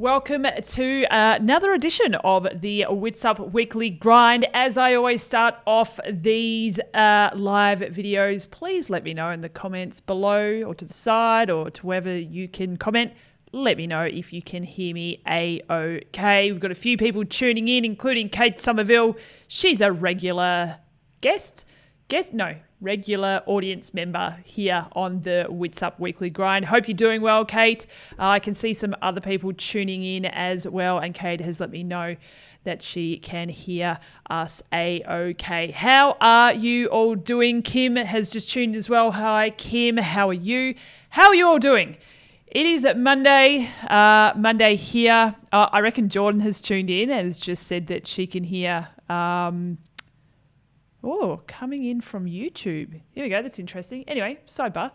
Welcome to another edition of the Witsup Weekly Grind. As I always start off these live videos, please let me know in the comments below or to the side or to wherever you can comment. Let me know if you can hear me A-OK. We've got a few people tuning in, including Kate Somerville. She's a regular regular audience member here on the Witsup Weekly Grind. Hope you're doing well, Kate. I can see some other people tuning in as well, and Kate has let me know that she can hear us A-OK. How are you all doing? Kim has just tuned as well. Hi, Kim. How are you? How are you all doing? It is Monday here. I reckon Jordan has tuned in and has just said that she can hear... coming in from YouTube. Here we go. That's interesting. Anyway, sidebar.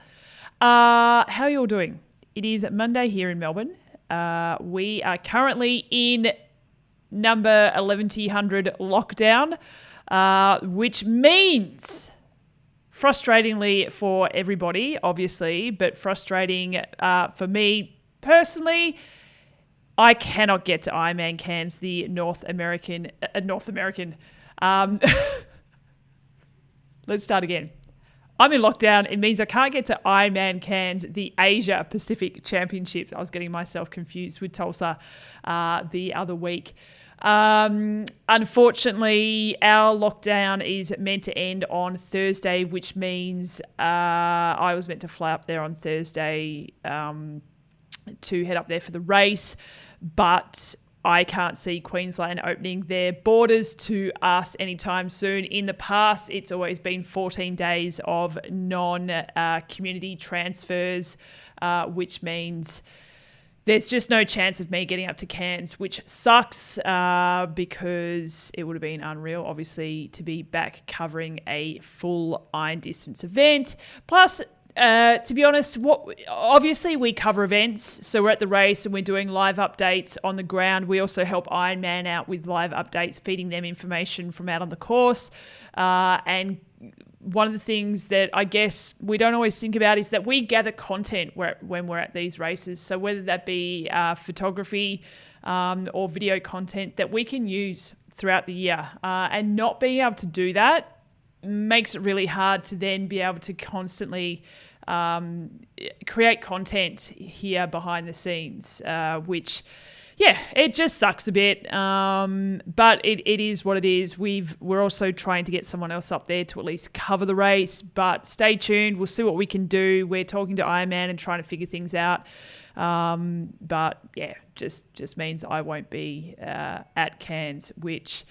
How are you all doing? It is Monday here in Melbourne. We are currently in number 1100 lockdown, which means, frustratingly for everybody, obviously, but frustrating for me personally, I cannot get to Ironman Cairns, the North American. Let's start again. I'm in lockdown. It means I can't get to Ironman Cairns, the Asia-Pacific Championship. I was getting myself confused with Tulsa the other week. Unfortunately, our lockdown is meant to end on Thursday, which means I was meant to fly up there on Thursday to head up there for the race, but I can't see Queensland opening their borders to us anytime soon. In the past, it's always been 14 days of non-community transfers, which means there's just no chance of me getting up to Cairns, which sucks because it would have been unreal, obviously, to be back covering a full iron distance event. Plus, to be honest, obviously we cover events, so we're at the race and we're doing live updates on the ground. We also help Ironman out with live updates, feeding them information from out on the course. And one of the things that I guess we don't always think about is that we gather content when we're at these races. So whether that be photography or video content that we can use throughout the year, and not being able to do that makes it really hard to then be able to constantly create content here behind the scenes, which, it just sucks a bit. But it is what it is. We're also trying to get someone else up there to at least cover the race, but stay tuned. We'll see what we can do. We're talking to Ironman and trying to figure things out. But just means I won't be at Cairns, which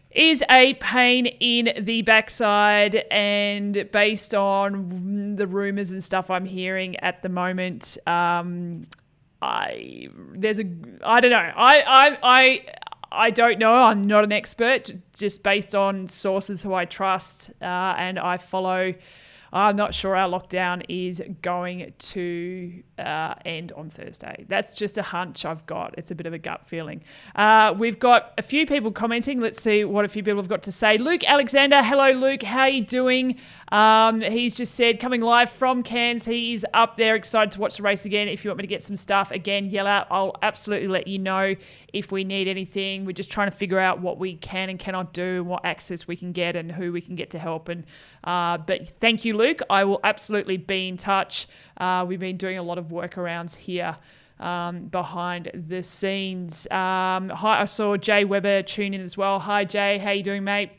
is a pain in the backside, and based on the rumors and stuff I'm hearing at the moment, I don't know. I'm not an expert, just based on sources who I trust and I follow. I'm not sure our lockdown is going to end on Thursday. That's just a hunch I've got. It's a bit of a gut feeling. We've got a few people commenting. Let's see what a few people have got to say. Luke Alexander. Hello, Luke. How are you doing? He's just said, coming live from Cairns. He's up there, excited to watch the race again. If you want me to get some stuff, again, yell out. I'll absolutely let you know if we need anything. We're just trying to figure out what we can and cannot do, what access we can get and who we can get to help. And but thank you, Luke. I will absolutely be in touch. We've been doing a lot of workarounds here behind the scenes. Hi, I saw Jay Weber tune in as well. Hi, Jay. How you doing, mate?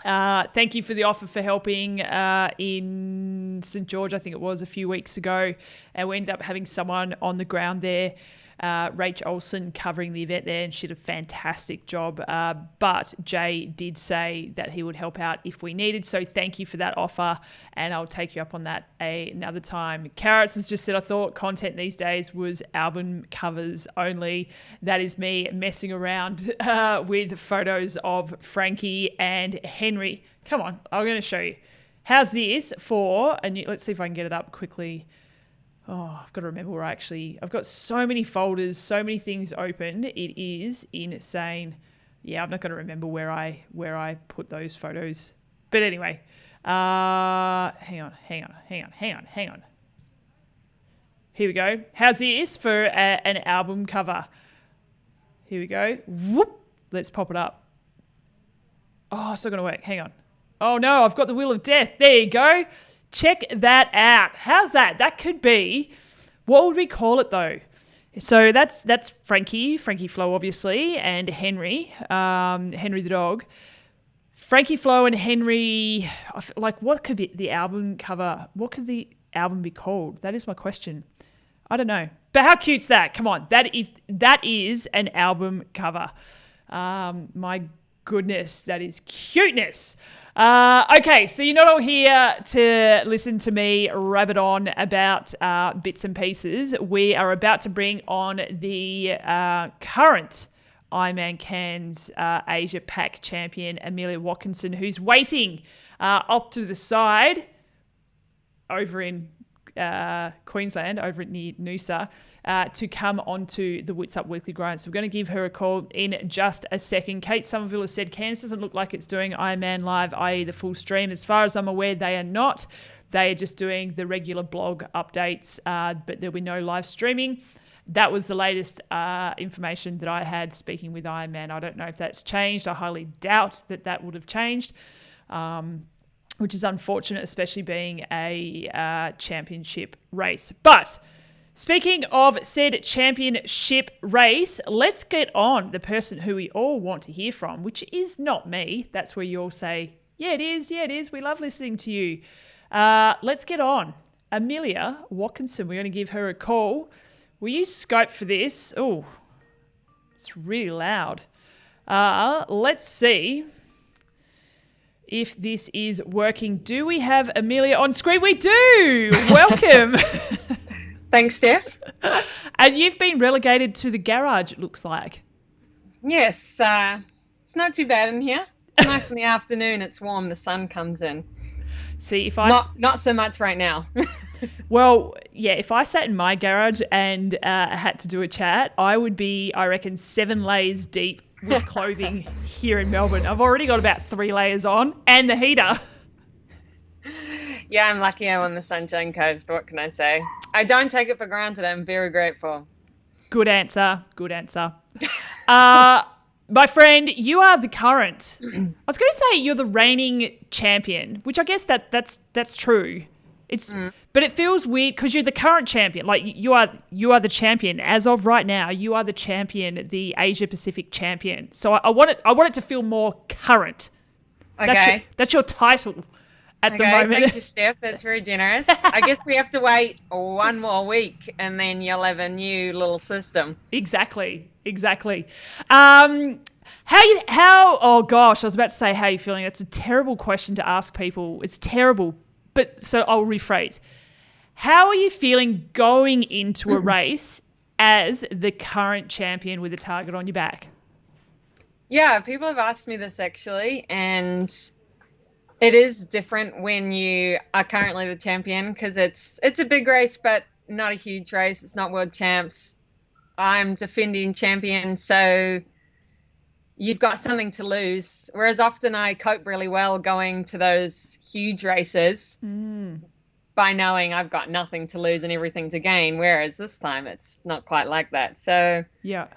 Thank you for the offer for helping in St. George, I think it was a few weeks ago. And we ended up having someone on the ground there, Rach Olsen, covering the event there, and she did a fantastic job. But Jay did say that he would help out if we needed. So thank you for that offer, and I'll take you up on that another time. Carrots has just said, I thought content these days was album covers only. That is me messing around with photos of Frankie and Henry. Come on, I'm going to show you. How's this for a new, let's see if I can get it up quickly. Oh, I've got to remember where I've got so many folders, so many things open. It is insane. Yeah, I'm not going to remember where I put those photos. But anyway, hang on. Here we go. How's this for an album cover? Here we go. Whoop. Let's pop it up. Oh, it's not going to work. Hang on. Oh, no, I've got the wheel of death. There you go. Check that out. How's that? That could be, what would we call it though? So that's Frankie Flo, obviously, and Henry the dog. Frankie Flo and Henry, like, what could be the album cover? What could the album be called? That is my question. I don't know. But how cute's that? Come on. That is an album cover. My goodness, that is cuteness. Okay, so you're not all here to listen to me rabbit on about bits and pieces. We are about to bring on the current Ironman Cairns Asia-Pac Champion, Amelia Watkinson, who's waiting off to the side over in Queensland, over near Noosa, to come onto the Witsup Weekly Grind. So we're going to give her a call in just a second. Kate Somerville has said Cairns doesn't look like it's doing Ironman Live, i.e. the full stream. As far as I'm aware, they are not. They are just doing the regular blog updates, but there'll be no live streaming. That was the latest information that I had speaking with Ironman. I don't know if that's changed. I highly doubt that would have changed. Which is unfortunate, especially being a championship race. But speaking of said championship race, let's get on the person who we all want to hear from, which is not me. That's where you all say, yeah, it is. Yeah, it is. We love listening to you. Let's get on. Amelia Watkinson, we're going to give her a call. Will you scope for this? Oh, it's really loud. Let's see if this is working. Do we have Amelia on screen? We do. Welcome. Thanks, Steph. And you've been relegated to the garage, it looks like. Yes, it's not too bad in here. It's nice in the afternoon. It's warm. The sun comes in. See, if not so much right now. Well, yeah, if I sat in my garage and had to do a chat, I would be, I reckon, 7 layers deep with clothing here in Melbourne. I've already got about 3 layers on and the heater. Yeah, I'm lucky I'm on the Sunshine Coast. What can I say? I don't take it for granted. I'm very grateful. Good answer. Good answer. My friend, you are the current. I was going to say you're the reigning champion, which I guess that's true. But it feels weird because you're the current champion. Like you are the champion as of right now. You are the champion, the Asia Pacific champion. So I want it to feel more current. Okay, that's your title at the moment. Thank you, Steph. That's very generous. I guess we have to wait 1 more week, and then you'll have a new little system. Exactly. How? Oh gosh, I was about to say how are you feeling. That's a terrible question to ask people. It's terrible. But so I'll rephrase. How are you feeling going into a race as the current champion with a target on your back? Yeah, people have asked me this actually, and it is different when you are currently the champion because it's a big race, but not a huge race. It's not world champs. I'm defending champion, so you've got something to lose. Whereas often I cope really well going to those huge races by knowing I've got nothing to lose and everything to gain. Whereas this time it's not quite like that. So yeah,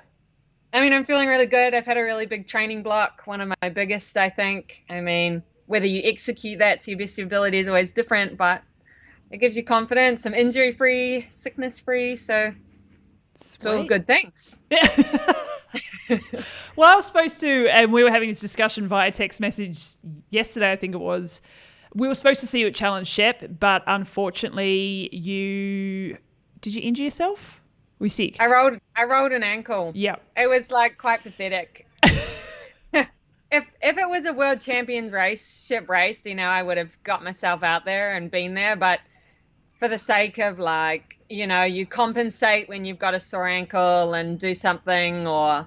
I mean, I'm feeling really good. I've had a really big training block, one of my biggest, I think. I mean, whether you execute that to your best of your ability is always different, but it gives you confidence. I'm injury-free, sickness-free, so it's all good things. Well, I was supposed to, and we were having this discussion via text message yesterday, I think it was. We were supposed to see you at Challenge Shep, but unfortunately did you injure yourself? Were you sick? I rolled an ankle. Yeah. It was like quite pathetic. If it was a world champions race, Shep race, I would have got myself out there and been there, but for the sake of you compensate when you've got a sore ankle and do something, or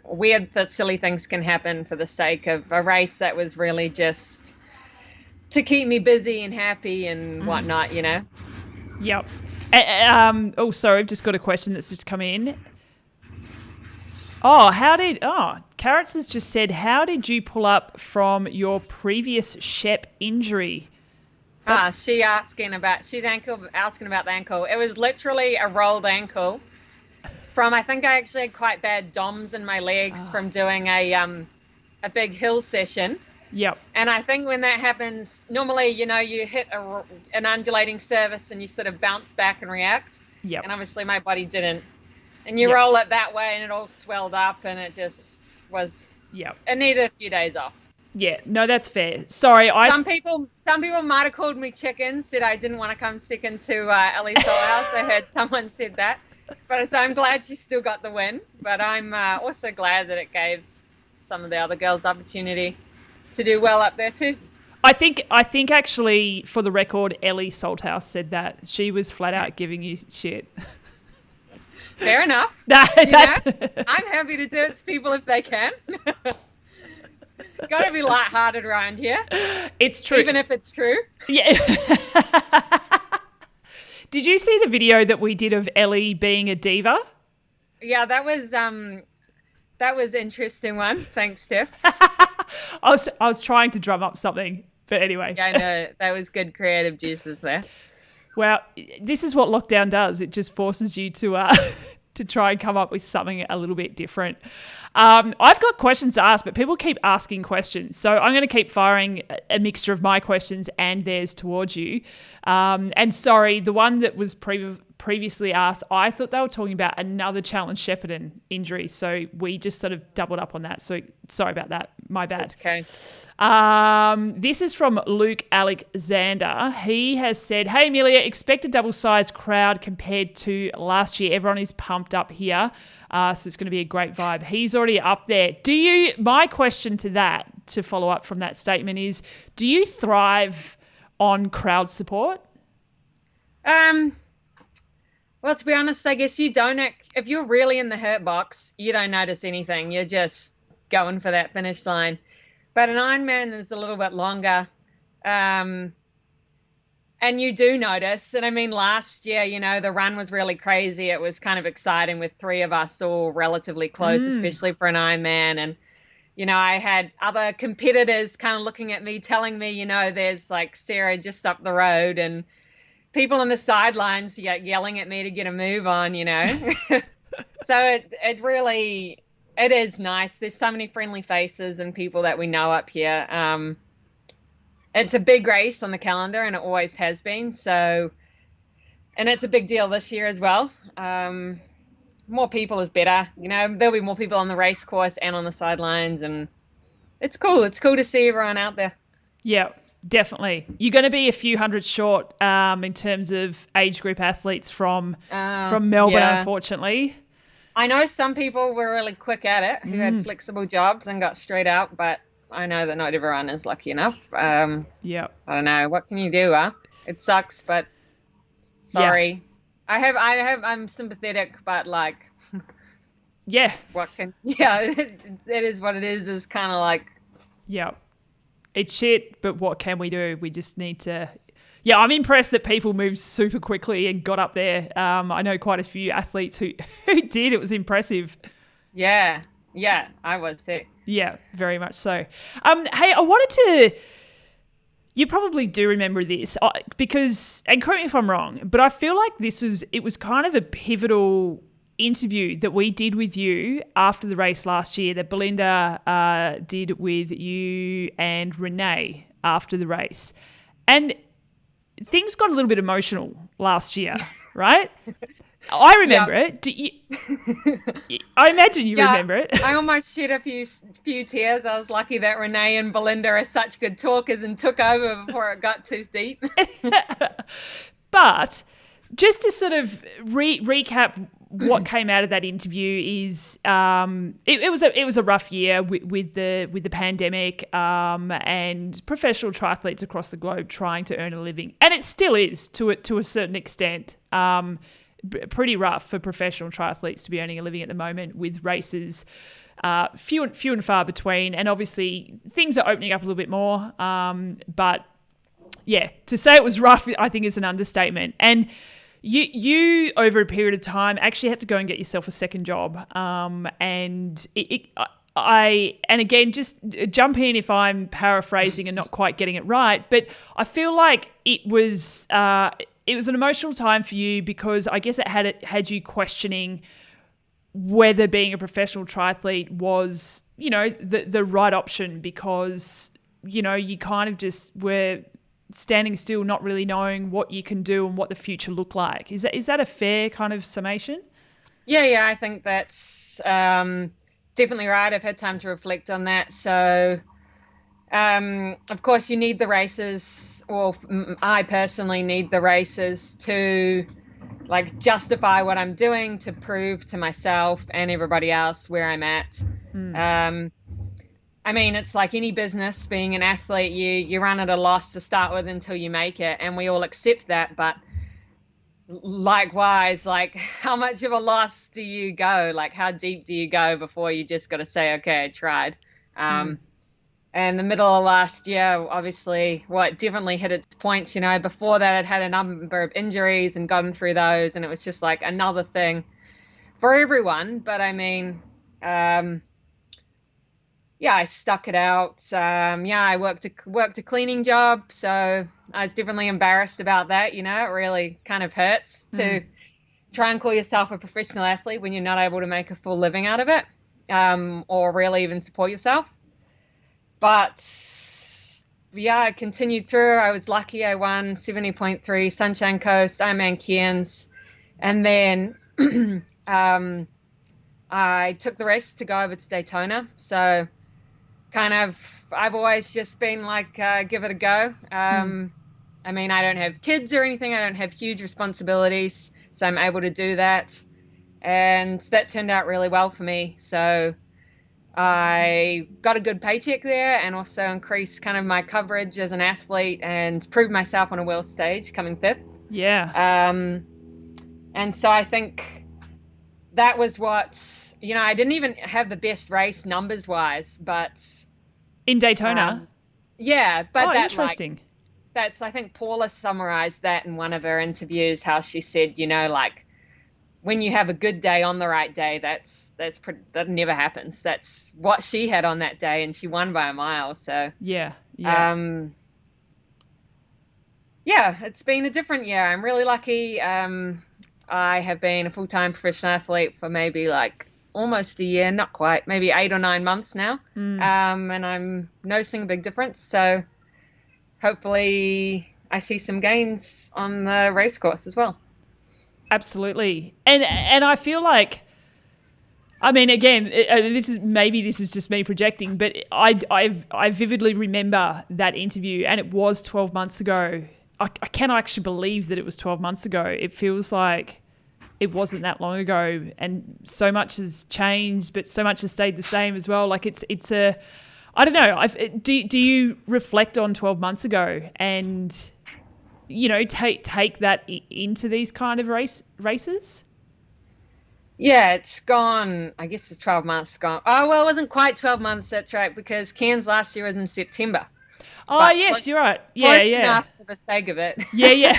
weird silly things can happen for the sake of a race that was really just to keep me busy and happy and whatnot, Yep. Oh, sorry, I've just got a question that's just come in. Carrots has just said, how did you pull up from your previous Shep injury? She's asking about the ankle. It was literally a rolled ankle. from, I think I actually had quite bad DOMs in my legs from doing a big hill session. Yep. And I think when that happens, normally, you hit an undulating surface and you sort of bounce back and react. Yep. And obviously my body didn't. And you roll it that way and it all swelled up and it just was, it needed a few days off. Yeah, no, that's fair. Sorry, Some people might have called me chicken, said I didn't want to come second to Ellie Solhouse. I heard someone said that. But so I'm glad she still got the win. But I'm also glad that it gave some of the other girls the opportunity to do well up there too. I think actually, for the record, Ellie Salthouse said that. She was flat out giving you shit. Fair enough. I'm happy to do it to people if they can. Got to be lighthearted around here. It's true. Even if it's true. Yeah. Did you see the video that we did of Ellie being a diva? Yeah, that was interesting one. Thanks, Steph. I was trying to drum up something, but anyway. Yeah, I know. That was good creative juices there. Well, this is what lockdown does. It just forces you to try and come up with something a little bit different. I've got questions to ask, but people keep asking questions. So I'm going to keep firing a mixture of my questions and theirs towards you. And sorry, the one that was previously asked, I thought they were talking about another Challenge Shepparton injury. So we just sort of doubled up on that. So sorry about that. My bad. That's okay. This is from Luke Alexander. He has said, hey, Amelia, expect a double-sized crowd compared to last year. Everyone is pumped up here. So it's going to be a great vibe. He's already up there. My question to that, to follow up from that statement is, do you thrive on crowd support? Well, to be honest, I guess you don't. If you're really in the hurt box, you don't notice anything. You're just going for that finish line. But an Ironman is a little bit longer. And you do notice. And I mean, last year, the run was really crazy. It was kind of exciting with three of us all relatively close, especially for an Ironman. And, I had other competitors kind of looking at me, telling me, there's like Sarah just up the road and people on the sidelines yelling at me to get a move on, So it is nice. There's so many friendly faces and people that we know up here. It's a big race on the calendar and it always has been. So, and it's a big deal this year as well. More people is better. There'll be more people on the race course and on the sidelines, and it's cool. It's cool to see everyone out there. Yeah, definitely. You're going to be a few hundred short in terms of age group athletes from Melbourne, unfortunately. I know some people were really quick at it who had flexible jobs and got straight out, but I know that not everyone is lucky enough. I don't know. What can you do, huh? It sucks, but sorry. Yeah. I'm sympathetic, but like, it is what it is kind of like. Yeah. It's shit, but what can we do? We just need to. Yeah, I'm impressed that people moved super quickly and got up there. I know quite a few athletes who did. It was impressive. Yeah, I was too. Yeah, very much so. Hey, I wanted to. You probably do remember this because, and correct me if I'm wrong, but I feel like it was kind of a pivotal interview that we did with you after the race last year that Belinda did with you and Renee after the race. And things got a little bit emotional last year, right? I remember it. I imagine you remember it. I almost shed a few tears. I was lucky that Renee and Belinda are such good talkers and took over before it got too deep. But just to sort of recap what came out of that interview is it was a rough year with the pandemic and professional triathletes across the globe trying to earn a living, and it still is to a certain extent. Pretty rough for professional triathletes to be earning a living at the moment with races few and far between, and obviously things are opening up a little bit more. But yeah, to say it was rough, I think is an understatement. And you over a period of time actually had to go and get yourself a second job. And again, just jump in if I'm paraphrasing and not quite getting it right, but I feel like it was an emotional time for you because I guess it had you questioning whether being a professional triathlete was, the right option, because, you kind of just were standing still, not really knowing what you can do and what the future looked like. Is that a fair kind of summation? Yeah, I think that's definitely right. I've had time to reflect on that. So, of course, you need the races, or I personally need the races to like justify what I'm doing, to prove to myself and everybody else where I'm at. I mean, it's like any business. Being an athlete, you run at a loss to start with until you make it, and we all accept that. But likewise, like, how much of a loss do you go? Like, how deep do you go before you just got to say, okay, I tried? And the middle of last year, obviously, it definitely hit its point. Before that, I'd had a number of injuries and gotten through those, and it was just like another thing for everyone. But I mean, I stuck it out. I worked a cleaning job, so I was definitely embarrassed about that. It really kind of hurts to try and call yourself a professional athlete when you're not able to make a full living out of it, or really even support yourself. But I continued through. I was lucky. I won 70.3 Sunshine Coast, Ironman Cairns, and then I took the race to go over to Daytona. So kind of, I've always just been like, give it a go. I mean, I don't have kids or anything. I don't have huge responsibilities, so I'm able to do that. And that turned out really well for me. So I got a good paycheck there, and also increased kind of my coverage as an athlete, and proved myself on a world stage, coming 5th. Yeah. And so I think that was what, I didn't even have the best race numbers wise, but in Daytona. But interesting. I think Paula summarized that in one of her interviews, how she said, like, when you have a good day on the right day, that never happens. That's what she had on that day, and she won by a mile. So it's been a different year. I'm really lucky. I have been a full-time professional athlete for maybe like almost a year, not quite, maybe 8 or 9 months now. And I'm noticing a big difference. So hopefully I see some gains on the race course as well. Absolutely. And I feel like, I mean, again, this is just me projecting, but I vividly remember that interview, and it was 12 months ago. I cannot actually believe that it was 12 months ago. It feels like it wasn't that long ago, and so much has changed, but so much has stayed the same as well. Like it's a, I don't know. Do you reflect on 12 months ago and, take that into these kind of races? Yeah, it's gone. I guess it's 12 months gone. Oh, well, it wasn't quite 12 months. That's right, because Cairns last year was in September. Oh, but yes, you're right. Yeah. Enough for the sake of it. Yeah.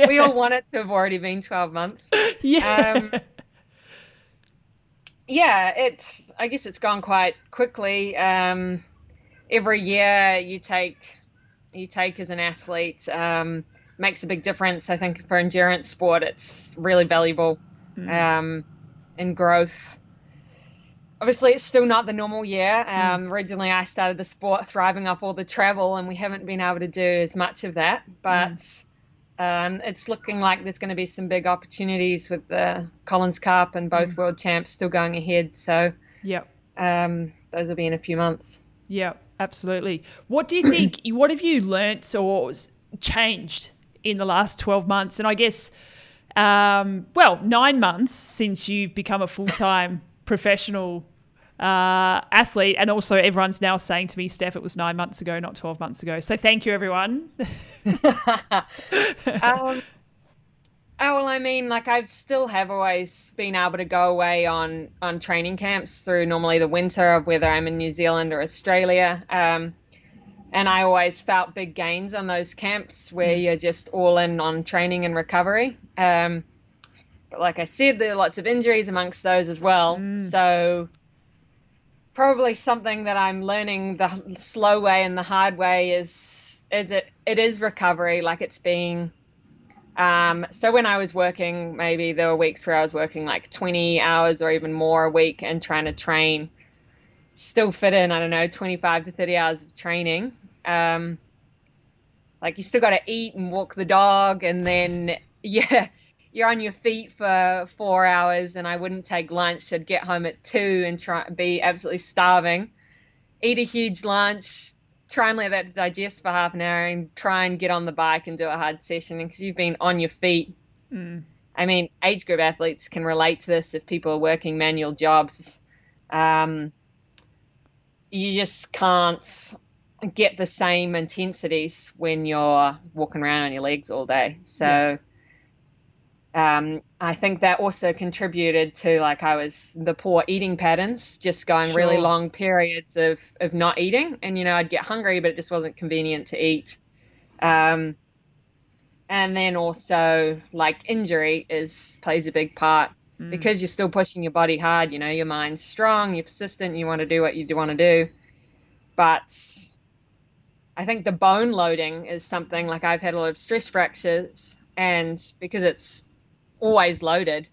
We all want it to have already been 12 months. Yeah. I guess it's gone quite quickly. Every year you take as an athlete makes a big difference. I think for endurance sport, it's really valuable in growth. Obviously, it's still not the normal year. Originally, I started the sport thriving off all the travel, and we haven't been able to do as much of that. But it's looking like there's going to be some big opportunities with the Collins Cup and both world champs still going ahead. So those will be in a few months. Yeah, absolutely. What do you think, what have you learnt or changed in the last 12 months? And I guess, 9 months since you've become a full-time professional athlete, and also everyone's now saying to me, Steph, it was 9 months ago, not 12 months ago. So thank you, everyone. Well, I mean, like, I still have always been able to go away on training camps through normally the winter, of whether I'm in New Zealand or Australia. And I always felt big gains on those camps where you're just all in on training and recovery. But like I said, there are lots of injuries amongst those as well. So probably something that I'm learning the slow way and the hard way is it is recovery. Like, it's being So when I was working, maybe there were weeks where I was working like 20 hours or even more a week and trying to train, still fit in, I don't know, 25 to 30 hours of training. Like you still got to eat and walk the dog, and then yeah, you're on your feet for 4 hours, and I wouldn't take lunch. I'd get home at 2 and try be absolutely starving, eat a huge lunch, try and let that digest for half an hour, and try and get on the bike and do a hard session. And because you've been on your feet, I mean, age group athletes can relate to this. If people are working manual jobs, you just can't get the same intensities when you're walking around on your legs all day. So I think that also contributed to, like, the poor eating patterns, just going really long periods of not eating. And, you know, I'd get hungry, but it just wasn't convenient to eat. And then also, like, injury plays a big part because you're still pushing your body hard. You know, your mind's strong, you're persistent, you want to do what you want to do. But I think the bone loading is something, like, I've had a lot of stress fractures, and because it's always loaded,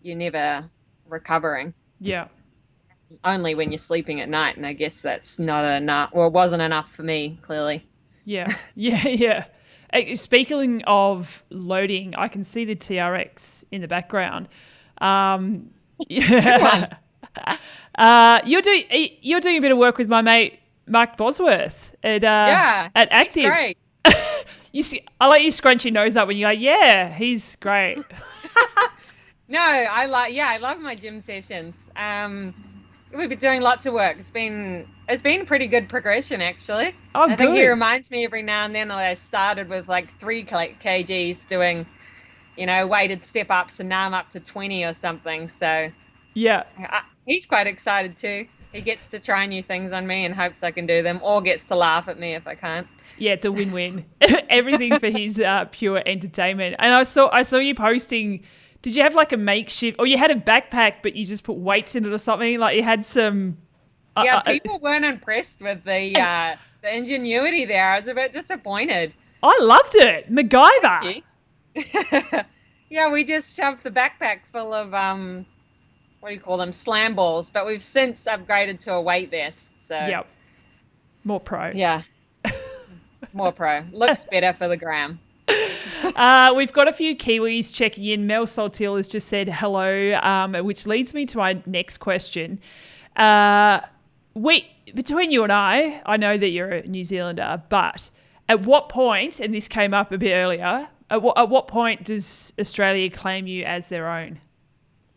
you're never recovering. Yeah. Only when you're sleeping at night, and I guess that's not enough, or it wasn't enough for me, clearly. Yeah. Speaking of loading, I can see the TRX in the background. Yeah. You're doing a bit of work with my mate Mark Bosworth at Active. Great. I let you scrunch your nose up when you go, yeah, he's great. No, I love my gym sessions. We've been doing lots of work. It's been pretty good progression, actually. I think he reminds me every now and then. I started with like 3 kgs doing, you know, weighted step ups, and now I'm up to 20 or something. So yeah, he's quite excited too. He gets to try new things on me and hopes I can do them, or gets to laugh at me if I can't. Yeah, it's a win-win. Everything for his pure entertainment. And I saw you posting. Did you have like a makeshift, or you had a backpack but you just put weights in it or something? Like you had some. Yeah, people weren't impressed with the ingenuity there. I was a bit disappointed. I loved it, MacGyver. Yeah, we just shoved the backpack full of what do you call them, slam balls, but we've since upgraded to a weight vest. So yep, more pro. Yeah, more pro. Looks better for the gram. We've got a few Kiwis checking in. Mel Saltil has just said hello, which leads me to my next question. Between you and I know that you're a New Zealander, but at what point, and this came up a bit earlier, at what point does Australia claim you as their own?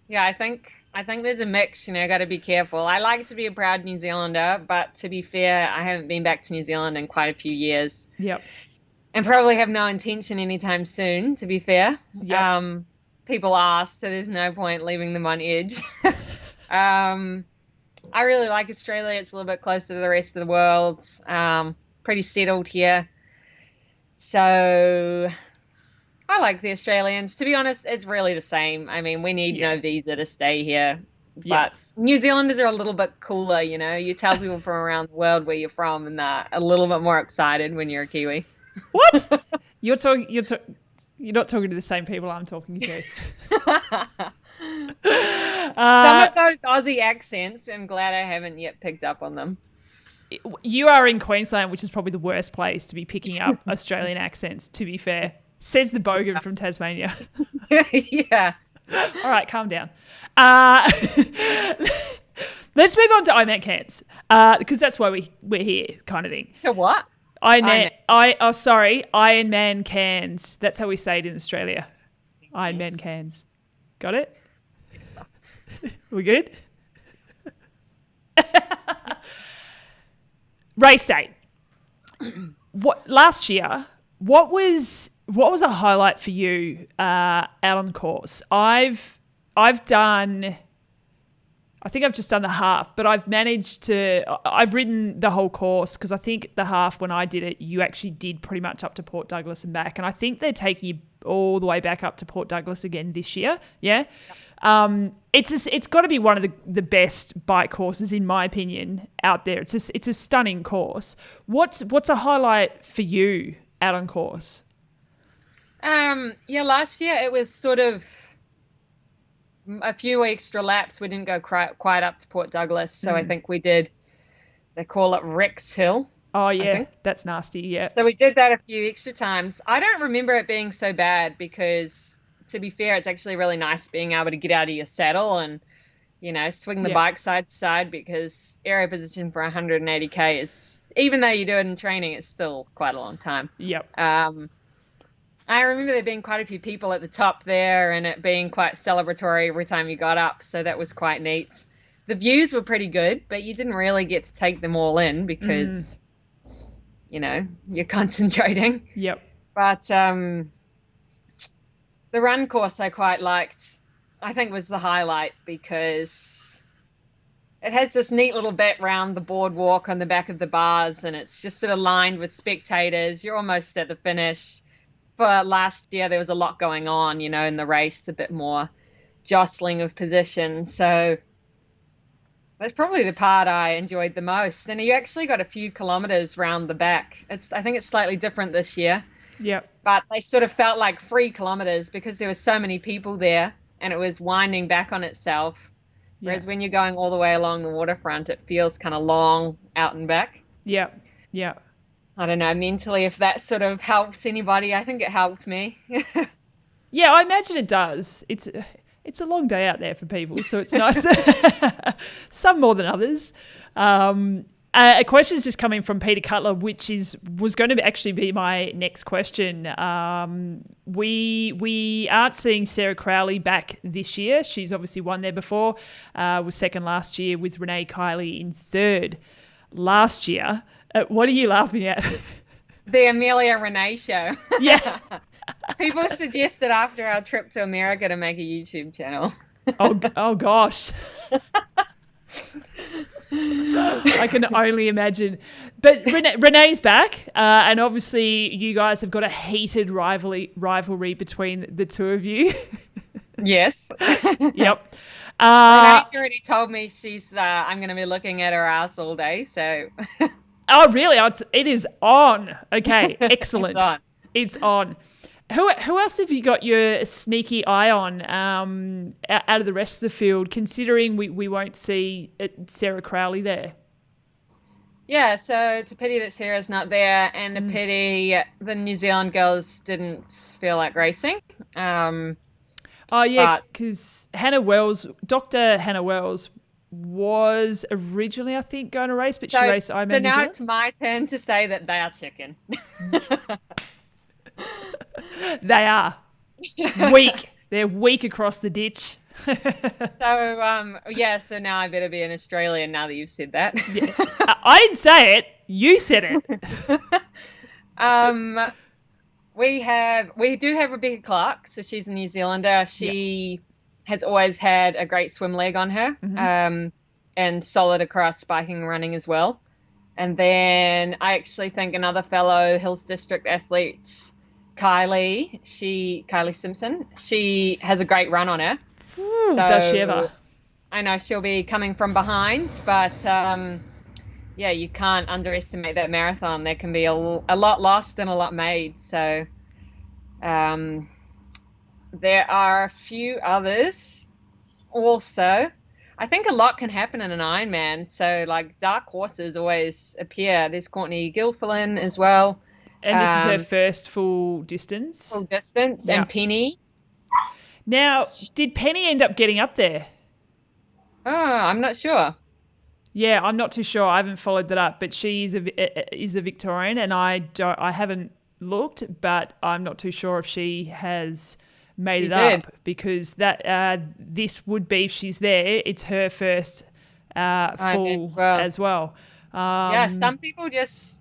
Yeah, I think there's a mix, you know, got to be careful. I like to be a proud New Zealander, but to be fair, I haven't been back to New Zealand in quite a few years. Yep. And probably have no intention anytime soon, to be fair. Yep. People ask, so there's no point leaving them on edge. I really like Australia. It's a little bit closer to the rest of the world. Pretty settled here. So I like the Australians. To be honest, it's really the same. I mean, we need no visa to stay here. But New Zealanders are a little bit cooler, you know. You tell people from around the world where you're from, and they're a little bit more excited when you're a Kiwi. What? You're not talking to the same people I'm talking to. Some of those Aussie accents, I'm glad I haven't yet picked up on them. You are in Queensland, which is probably the worst place to be picking up Australian accents, to be fair. Says the bogan from Tasmania. Yeah. All right, calm down. Let's move on to Ironman Cairns, because that's why we're here, kind of thing. So what? Ironman Cairns. That's how we say it in Australia. Ironman Cairns. Got it? We good? Race date. Last year? What was a highlight for you out on the course? I've done. I think I've just done the half, but I've ridden the whole course, because I think the half, when I did it, you actually did pretty much up to Port Douglas and back. And I think they're taking you all the way back up to Port Douglas again this year. Yeah. It's got to be one of the best bike courses, in my opinion, out there. It's a stunning course. What's a highlight for you out on course? Yeah, last year it was sort of a few extra laps. We didn't go quite up to Port Douglas, so I think we did. They call it Rex Hill, Oh, I yeah, think. that's nasty. Yeah. So we did that a few extra times. I don't remember it being so bad because, to be fair, it's actually really nice being able to get out of your saddle and, swing the Yeah. bike side to side because aero position for 180K is, even though you do it in training, it's still quite a long time. Yep. I remember there being quite a few people at the top there and it being quite celebratory every time you got up. So that was quite neat. The views were pretty good, but you didn't really get to take them all in because, you're concentrating. Yep. But the run course I quite liked, I think was the highlight because it has this neat little bit round the boardwalk on the back of the bars and it's just sort of lined with spectators. You're almost at the finish. For last year, there was a lot going on, in the race, a bit more jostling of position. So that's probably the part I enjoyed the most. And you actually got a few kilometers round the back. I think it's slightly different this year. Yep. But they sort of felt like 3 kilometers because there were so many people there and it was winding back on itself. Whereas when you're going all the way along the waterfront, it feels kind of long out and back. Yep. Yep. I don't know, mentally, if that sort of helps anybody. I think it helped me. Yeah, I imagine it does. It's a long day out there for people, so it's nice. Some more than others. A question is just coming from Peter Cutler, which was going to actually be my next question. We aren't seeing Sarah Crowley back this year. She's obviously won there before. Was second last year with Renee Kiley in third last year. What are you laughing at? The Amelia Renee show. Yeah. People suggested after our trip to America to make a YouTube channel. Oh gosh. I can only imagine. But Renee's back, and obviously you guys have got a heated rivalry between the two of you. Yes. Yep. Renee's already told me I'm going to be looking at her ass all day, so... Oh, really? It is on. Okay, excellent. It's on. Who else have you got your sneaky eye on out of the rest of the field, considering we won't see Sarah Crowley there? Yeah, so it's a pity that Sarah's not there, and a pity the New Zealand girls didn't feel like racing. Oh, yeah, because Dr. Hannah Wells was originally, I think, going to race, but she raced Ironman New Zealand. So now it's my turn to say that they are chicken. They are weak. They're weak across the ditch. So now I better be an Australian now that you've said that. Yeah. I didn't say it. You said it. We do have Rebecca Clark, so she's a New Zealander. She has always had a great swim leg on her, and solid across biking and running as well. And then I actually think another fellow Hills District athlete, Kylie Simpson, she has a great run on her. Ooh, so, does she ever? I know she'll be coming from behind, but you can't underestimate that marathon. There can be a lot lost and a lot made. So there are a few others also. I think a lot can happen in an Ironman. So like dark horses always appear. There's Courtney Gilfillan as well. And this is her first full distance? Full distance. Yep. And Penny. Now, did Penny end up getting up there? Oh, I'm not sure. Yeah, I'm not too sure. I haven't followed that up, but she is a Victorian, and I haven't looked, but I'm not too sure if she has made it up, because that this would be, if she's there, it's her first full as well. Some people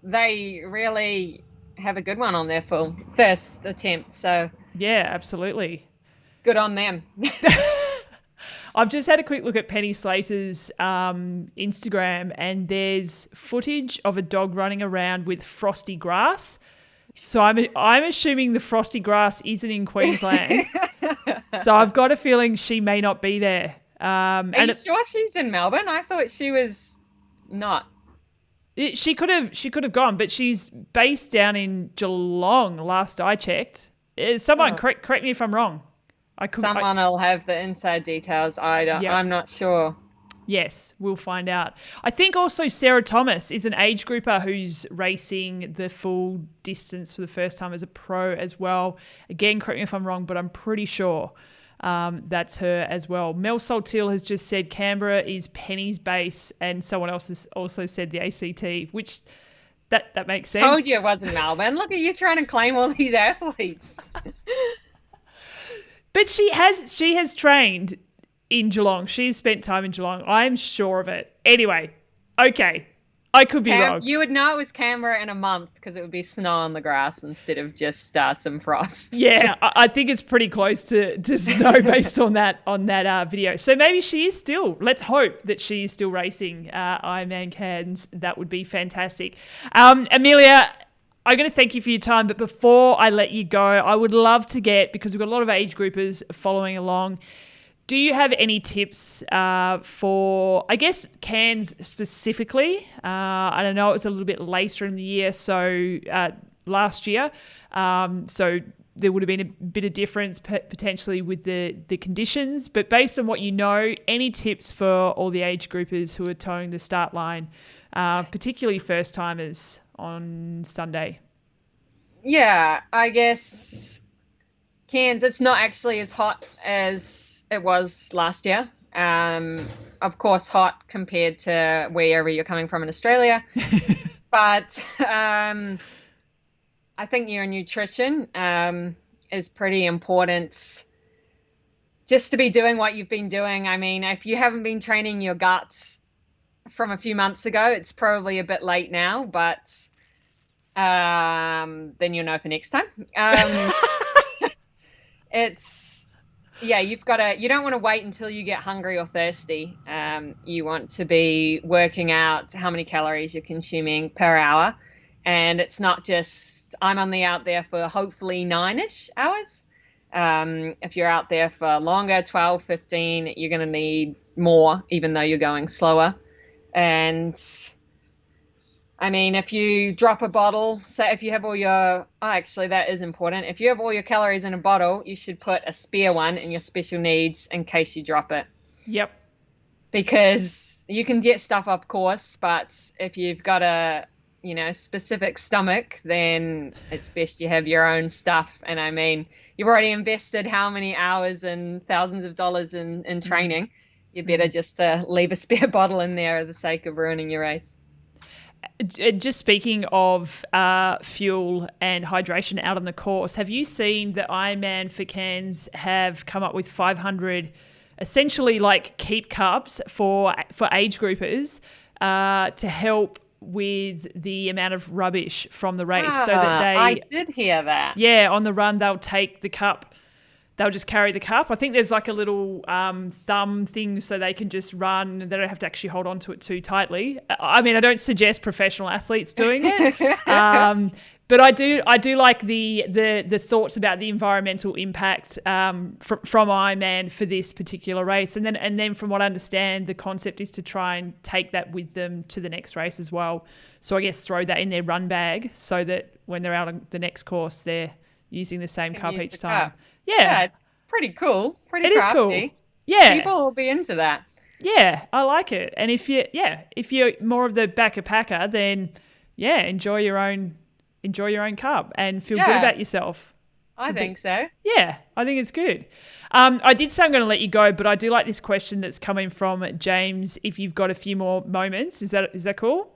they really have a good one on their full first attempt. So yeah, absolutely. Good on them. I've just had a quick look at Penny Slater's Instagram, and there's footage of a dog running around with frosty grass. So I'm assuming the frosty grass isn't in Queensland. So I've got a feeling she may not be there. Are you sure she's in Melbourne? I thought she was not. She could have gone, but she's based down in Geelong. Last I checked, Someone correct me if I'm wrong. Someone will have the inside details. I'm not sure. Yes, we'll find out. I think also Sarah Thomas is an age grouper who's racing the full distance for the first time as a pro as well. Again, correct me if I'm wrong, but I'm pretty sure that's her as well. Mel Saltil has just said Canberra is Penny's base, and someone else has also said the ACT, which that makes sense. Told you it wasn't Melbourne. Look at you trying to claim all these athletes. But she has trained in Geelong. She's spent time in Geelong. I'm sure of it. Anyway, okay. I could be wrong. You would know it was Canberra in a month because it would be snow on the grass instead of just some frost. Yeah, I think it's pretty close to snow based on that video. So maybe she is still. Let's hope that she is still racing Ironman Cairns. That would be fantastic. Amelia, I'm going to thank you for your time, but before I let you go, I would love to get, because we've got a lot of age groupers following along, do you have any tips for, I guess, Cairns specifically? I don't know, it was a little bit later in the year, so last year. So there would have been a bit of difference potentially with the conditions. But based on what you know, any tips for all the age groupers who are towing the start line, particularly first-timers on Sunday? Yeah, I guess Cairns, it's not actually as hot as it was last year. Of course, hot compared to wherever you're coming from in Australia. But I think your nutrition is pretty important just to be doing what you've been doing. I mean, if you haven't been training your guts from a few months ago, it's probably a bit late now, but then you'll know for next time. You don't want to wait until you get hungry or thirsty. You want to be working out how many calories you're consuming per hour. And it's not just, I'm only out there for hopefully 9-ish hours. If you're out there for longer, 12, 15, you're going to need more, even though you're going slower. And I mean, if you drop a bottle, say if you have actually that is important. If you have all your calories in a bottle, you should put a spare one in your special needs in case you drop it. Yep. Because you can get stuff up course, but if you've got a, specific stomach, then it's best you have your own stuff. And I mean, you've already invested how many hours and thousands of dollars in training. You better just leave a spare bottle in there for the sake of ruining your race. Just speaking of fuel and hydration out on the course, have you seen that Ironman for Cairns have come up with 500 essentially like keep cups for age groupers to help with the amount of rubbish from the race, so that I did hear that. Yeah, on the run they'll take the cup. They'll just carry the cup. I think there's like a little thumb thing so they can just run. They don't have to actually hold on to it too tightly. I mean, I don't suggest professional athletes doing it, but I do like the thoughts about the environmental impact from Ironman for this particular race. And then from what I understand, the concept is to try and take that with them to the next race as well. So I guess throw that in their run bag so that when they're out on the next course, they're using the same cup each time. Cup. Yeah, it's pretty cool. It crafty. Is cool. Yeah, people will be into that. Yeah, I like it. And if you're more of the backer, then enjoy your own cup and feel good about yourself. I think so. Yeah, I think it's good. I did say I'm going to let you go, but I do like this question that's coming from James. If you've got a few more moments, is that cool?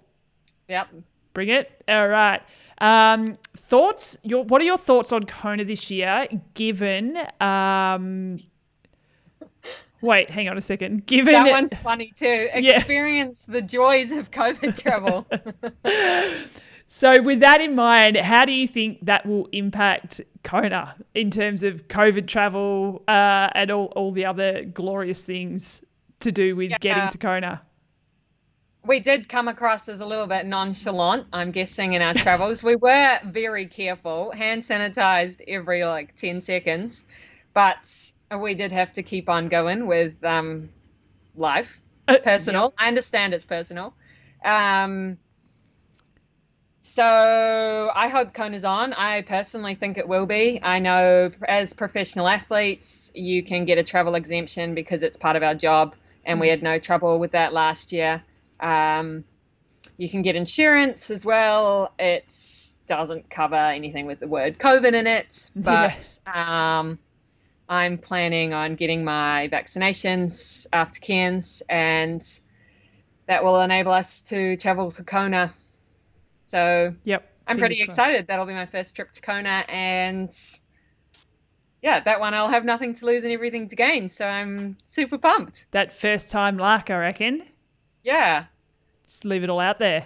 Yep. Bring it. All right. Thoughts? What are your thoughts on Kona this year? Given, wait, hang on a second. Given that one's funny too. Experience the joys of COVID travel. So, with that in mind, how do you think that will impact Kona in terms of COVID travel and all the other glorious things to do with getting to Kona? We did come across as a little bit nonchalant, I'm guessing, in our travels. We were very careful, hand sanitized every 10 seconds, but we did have to keep on going with life, personal. I understand it's personal. So I hope Kona's on. I personally think it will be. I know as professional athletes, you can get a travel exemption because it's part of our job, and we had no trouble with that last year. You can get insurance as well. It doesn't cover anything with the word COVID in it, but I'm planning on getting my vaccinations after Cairns, and that will enable us to travel to Kona. So I'm pretty excited. That'll be my first trip to Kona, and yeah, that one I'll have nothing to lose and everything to gain. So I'm super pumped. That first time luck, I reckon. Yeah. Just leave it all out there.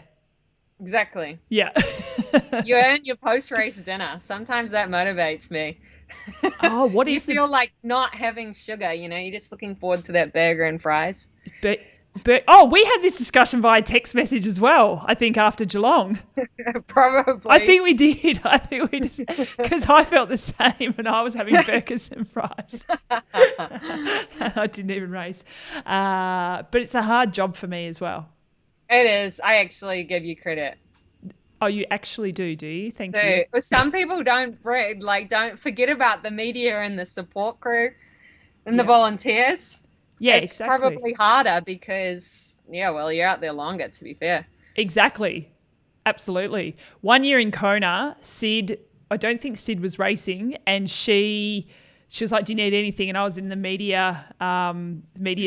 Exactly. Yeah. You earn your post-race dinner. Sometimes that motivates me. Oh, what is you feel like not having sugar, you're just looking forward to that burger and fries. But we had this discussion via text message as well, I think, after Geelong. Probably. I think we did. Because I felt the same and I was having burgers and fries. And I didn't even race. But it's a hard job for me as well. It is. I actually give you credit. Oh, you actually do you? Thank you. Some people don't forget about the media and the support crew and the volunteers. Yeah, it's exactly. probably harder because, you're out there longer, to be fair. Exactly. Absolutely. 1 year in Kona, I don't think Sid was racing, and she was like, do you need anything? And I was in the media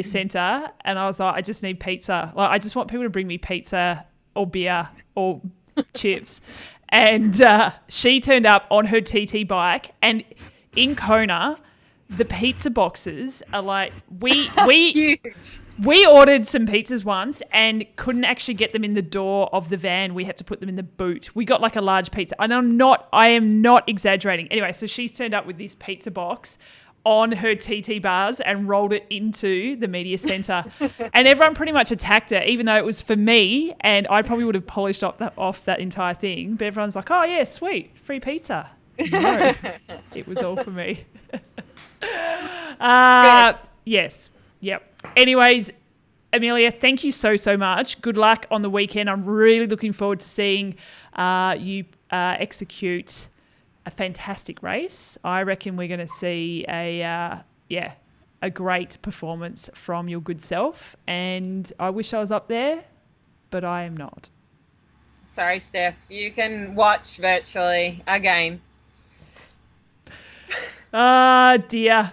center, and I was like, I just need pizza. Like, I just want people to bring me pizza or beer or chips. And she turned up on her TT bike, and in Kona, the pizza boxes are like, we ordered some pizzas once and couldn't actually get them in the door of the van. We had to put them in the boot. We got like a large pizza. And I am not exaggerating. Anyway, so she's turned up with this pizza box on her TT bars and rolled it into the media centre. And everyone pretty much attacked her, even though it was for me, and I probably would have polished off that entire thing. But everyone's like, oh yeah, sweet, free pizza. No, it was all for me. Yes. Yep. Anyways, Amelia, thank you so much. Good luck on the weekend. I'm really looking forward to seeing you execute a fantastic race. I reckon we're going to see a great performance from your good self. And I wish I was up there, but I am not. Sorry, Steph. You can watch virtually again. Dear.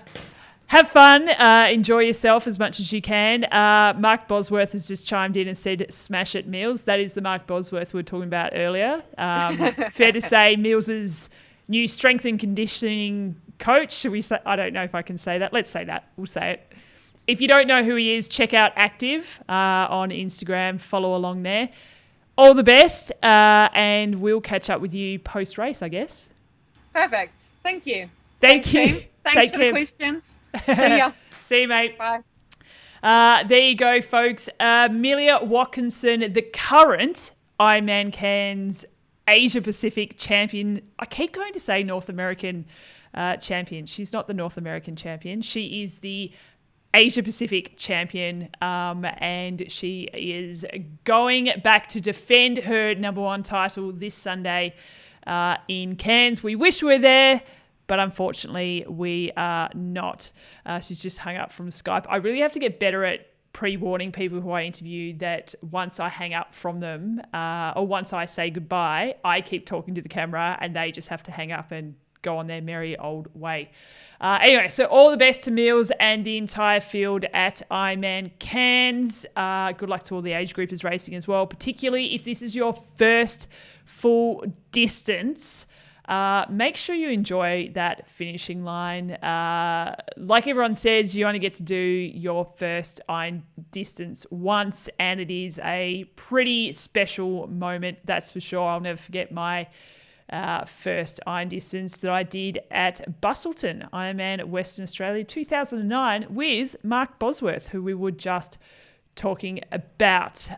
Have fun. Enjoy yourself as much as you can. Mark Bosworth has just chimed in and said, smash it, Mills. That is the Mark Bosworth we were talking about earlier. Fair to say, Mills's new strength and conditioning coach. Should we say? I don't know if I can say that. Let's say that. We'll say it. If you don't know who he is, check out Active on Instagram. Follow along there. All the best, and we'll catch up with you post-race, I guess. Perfect. Thank you. Thank you. Team. Thanks for the questions. See ya. See you, mate. Bye. There you go, folks. Amelia Watkinson, the current Ironman Cairns Asia-Pacific champion. I keep going to say North American champion. She's not the North American champion. She is the Asia-Pacific champion, and she is going back to defend her number one title this Sunday in Cairns. We wish we were there, but unfortunately we are not. She's just hung up from Skype. I really have to get better at pre-warning people who I interview that once I hang up from them or once I say goodbye, I keep talking to the camera and they just have to hang up and go on their merry old way. Anyway, so all the best to Mills and the entire field at Ironman Cairns. Good luck to all the age groupers racing as well, particularly if this is your first full distance. Make sure you enjoy that finishing line. Like everyone says, you only get to do your first iron distance once, and it is a pretty special moment, that's for sure. I'll never forget my first iron distance that I did at Busselton, Ironman Western Australia 2009 with Mark Bosworth, who we were just talking about.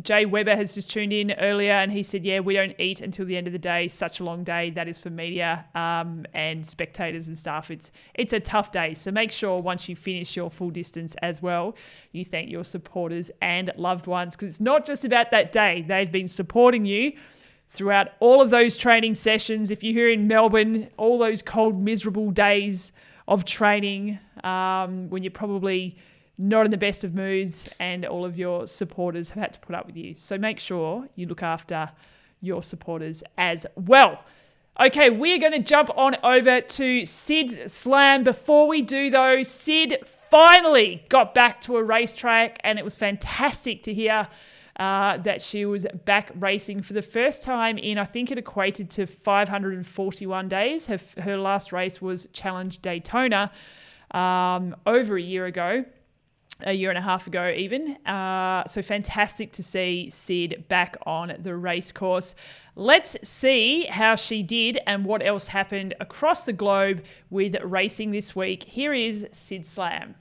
Jay Weber has just tuned in earlier and he said, yeah, we don't eat until the end of the day. Such a long day. That is for media and spectators and stuff. It's a tough day. So make sure once you finish your full distance as well, you thank your supporters and loved ones, because it's not just about that day. They've been supporting you throughout all of those training sessions. If you're here in Melbourne, all those cold, miserable days of training when you're probably not in the best of moods, and all of your supporters have had to put up with you. So make sure you look after your supporters as well. Okay, we're going to jump on over to Sid's slam. Before we do though, Sid finally got back to a racetrack, and it was fantastic to hear that she was back racing for the first time in, I think it equated to 541 days. Her last race was Challenge Daytona over a year ago. A year and a half ago even. So fantastic to see Sid back on the race course. Let's see how she did and what else happened across the globe with racing this week. Here is Sid Slam.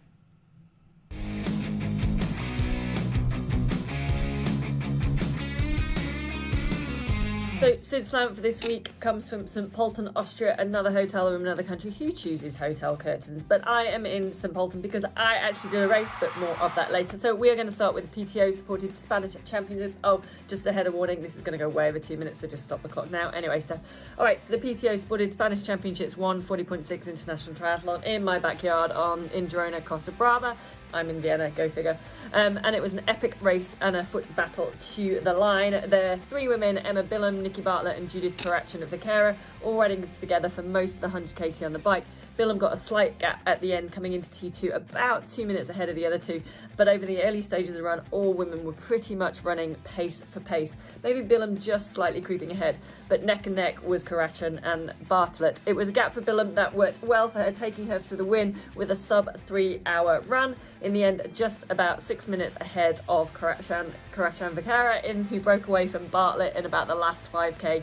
So Sid Slam for this week comes from St Polten, Austria, another hotel room, another country. Who chooses hotel curtains? But I am in St Polten because I actually did a race, but more of that later. So we are going to start with the PTO supported Spanish Championships. Oh, just ahead of warning, this is going to go way over 2 minutes, so just stop the clock now. Anyway, Steph. All right, so the PTO supported Spanish Championships 140.6 International Triathlon in my backyard in Girona, Costa Brava. I'm in Vienna, go figure. And it was an epic race and a foot battle to the line. There are three women, Emma Billum, Nikki Bartlett and Judith Caraccion-Vicara, all riding together for most of the 100 KT on the bike. Billum got a slight gap at the end, coming into T2 about 2 minutes ahead of the other two, but over the early stages of the run, all women were pretty much running pace for pace. Maybe Billum just slightly creeping ahead, but neck and neck was Caraccion and Bartlett. It was a gap for Billum that worked well for her, taking her to the win with a sub 3 hour run. In the end, just about 6 minutes ahead of Caraccion-Vicara, who broke away from Bartlett in about the last 5k.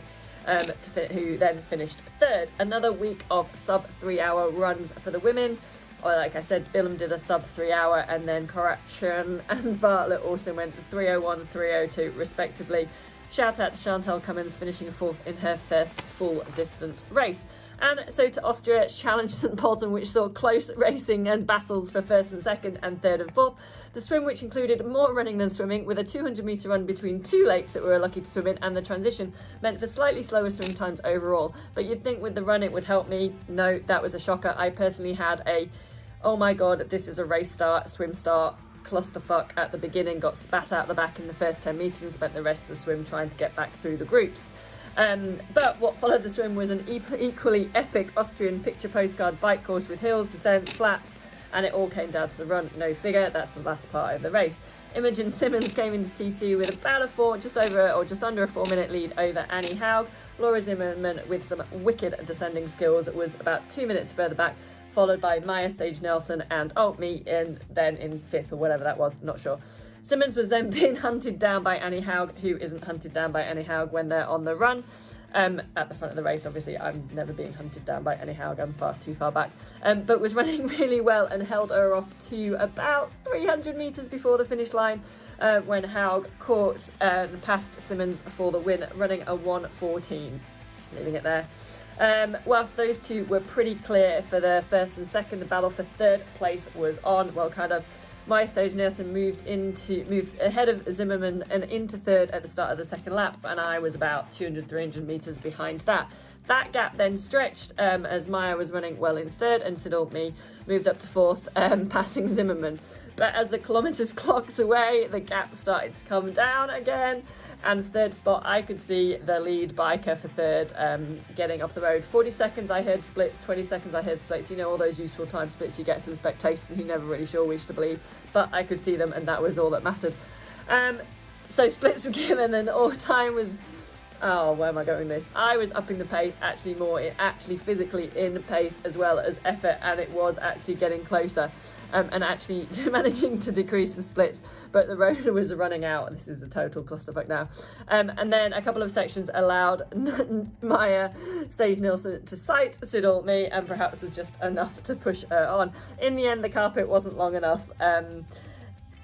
Who then finished third. Another week of sub 3 hour runs for the women. Or like I said, Billum did a sub 3 hour, and then Caraccion and Bartlett also went 3:01, 3:02 respectively. Shout out to Chantal Cummins finishing fourth in her first full distance race. And so to Austria, Challenge St Polten, which saw close racing and battles for first and second and third and fourth. The swim, which included more running than swimming, with a 200-metre run between two lakes that we were lucky to swim in, and the transition meant for slightly slower swim times overall. But you'd think with the run it would help me. No, that was a shocker. I personally had oh my god, this is a race start, swim start, clusterfuck at the beginning, got spat out the back in the first 10 metres and spent the rest of the swim trying to get back through the groups. But what followed the swim was an equally epic Austrian picture postcard bike course with hills, descents, flats, and it all came down to the run, no figure. That's the last part of the race. Imogen Simmons came into T2 with about just under a 4 minute lead over Annie Haug. Laura Zimmerman, with some wicked descending skills, was about 2 minutes further back, followed by Maya Stage Nelson and me then in fifth or whatever that was, not sure. Simmons was then being hunted down by Annie Haug, who isn't hunted down by Annie Haug when they're on the run. At the front of the race, obviously, I'm never being hunted down by Annie Haug, I'm far too far back. But was running really well and held her off to about 300 metres before the finish line when Haug caught and passed Simmons for the win, running a 1:14. Just leaving it there. Whilst those two were pretty clear for the first and second, the battle for third place was on. Well, kind of. Maya Stage Nelson moved ahead of Zimmerman and into third at the start of the second lap, and I was about 200-300 metres behind that. That gap then stretched as Maya was running well in third, and Sidolme moved up to fourth, passing Zimmerman. But as the kilometres clocks away, the gap started to come down again, and third spot I could see the lead biker for third getting up the road. 40 seconds I heard splits, 20 seconds I heard splits. You know, all those useful time splits you get from spectators who never really sure which to believe, but I could see them, and that was all that mattered. So splits were given, and all time was... Oh, where am I going with this? I was upping the pace, actually physically in pace as well as effort, and it was actually getting closer and actually managing to decrease the splits, but the road was running out. This is a total clusterfuck now. And then a couple of sections allowed Maya Stage Nielsen to sight Sidolme, and perhaps was just enough to push her on. In the end, the carpet wasn't long enough.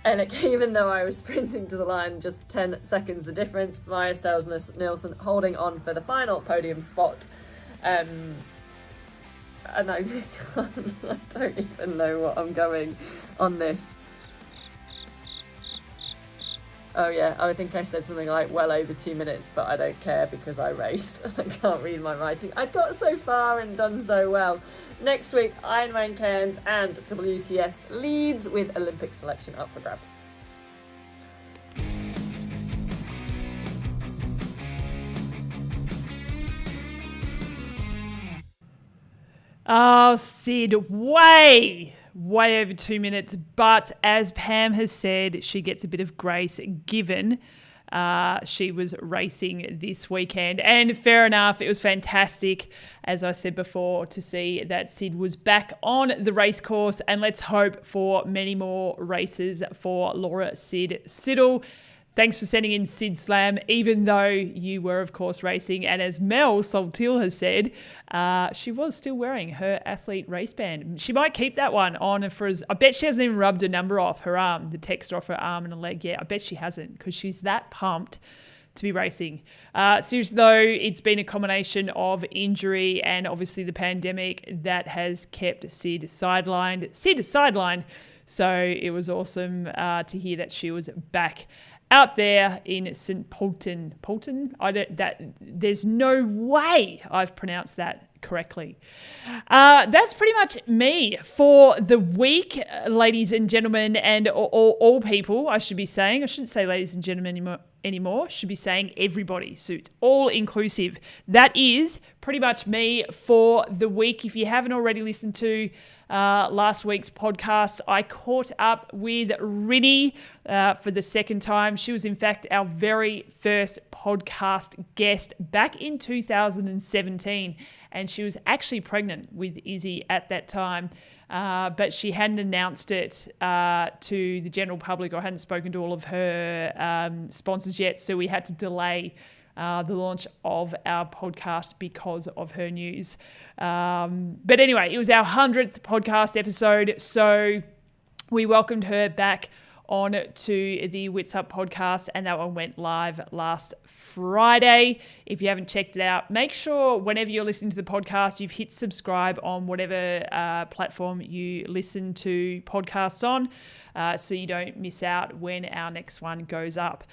And like, even though I was sprinting to the line, just 10 seconds the difference, Maya Nielsen holding on for the final podium spot. And I don't even know what I'm going on this. Oh yeah, I think I said something like well over 2 minutes, but I don't care because I raced and I can't read my writing. I got so far and done so well. Next week, Ironman Cairns and WTS Leeds with Olympic selection up for grabs. Oh, Sid, way over 2 minutes. But as Pam has said, she gets a bit of grace given she was racing this weekend. And fair enough, it was fantastic, as I said before, to see that Sid was back on the race course. And let's hope for many more races for Laura Sid Siddle. Thanks for sending in Sid Slam, even though you were, of course, racing. And as Mel Saltil has said, she was still wearing her athlete race band. She might keep that one on for as... I bet she hasn't even rubbed a number off her arm, the texture off her arm and a leg yet. I bet she hasn't, because she's that pumped to be racing. Seriously, though, it's been a combination of injury and obviously the pandemic that has kept Sid sidelined. So it was awesome to hear that she was back out there in St. Polton. There's no way I've pronounced that correctly. That's pretty much me for the week, ladies and gentlemen, and all people, I should be saying. I shouldn't say ladies and gentlemen anymore. Should be saying everybody. So it's all inclusive. That is pretty much me for the week. If you haven't already listened to last week's podcast, I caught up with Rinny for the second time. She was, in fact, our very first podcast guest back in 2017, and she was actually pregnant with Izzy at that time, but she hadn't announced it to the general public or hadn't spoken to all of her sponsors yet, so we had to delay the launch of our podcast because of her news. But anyway, it was our 100th podcast episode, so we welcomed her back on to the Witsup podcast, and that one went live last Friday. If you haven't checked it out, make sure whenever you're listening to the podcast, you've hit subscribe on whatever platform you listen to podcasts on, so you don't miss out when our next one goes up.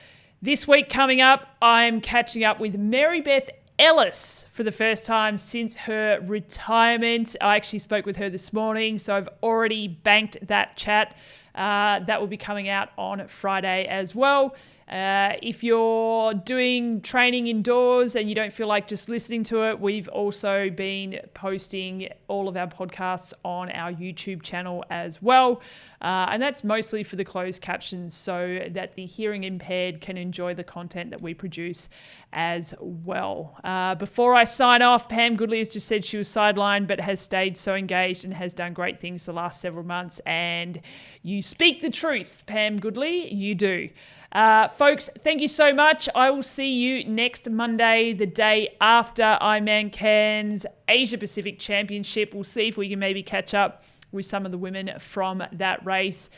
This week coming up, I'm catching up with Mary Beth Ellis for the first time since her retirement. I actually spoke with her this morning, so I've already banked that chat. That will be coming out on Friday as well. If you're doing training indoors and you don't feel like just listening to it, we've also been posting all of our podcasts on our YouTube channel as well. And that's mostly for the closed captions so that the hearing impaired can enjoy the content that we produce as well. Before I sign off, Pam Goodley has just said she was sidelined but has stayed so engaged and has done great things the last several months. And you speak the truth, Pam Goodley, you do. Folks, thank you so much. I will see you next Monday, the day after Ironman Cairns Asia-Pacific Championship. We'll see if we can maybe catch up with some of the women from that race,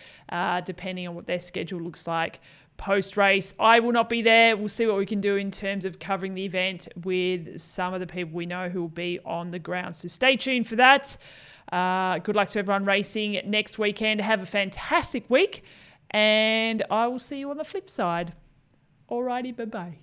depending on what their schedule looks like post-race. I will not be there. We'll see what we can do in terms of covering the event with some of the people we know who will be on the ground. So stay tuned for that. Good luck to everyone racing next weekend. Have a fantastic week, and I will see you on the flip side. Alrighty, bye-bye.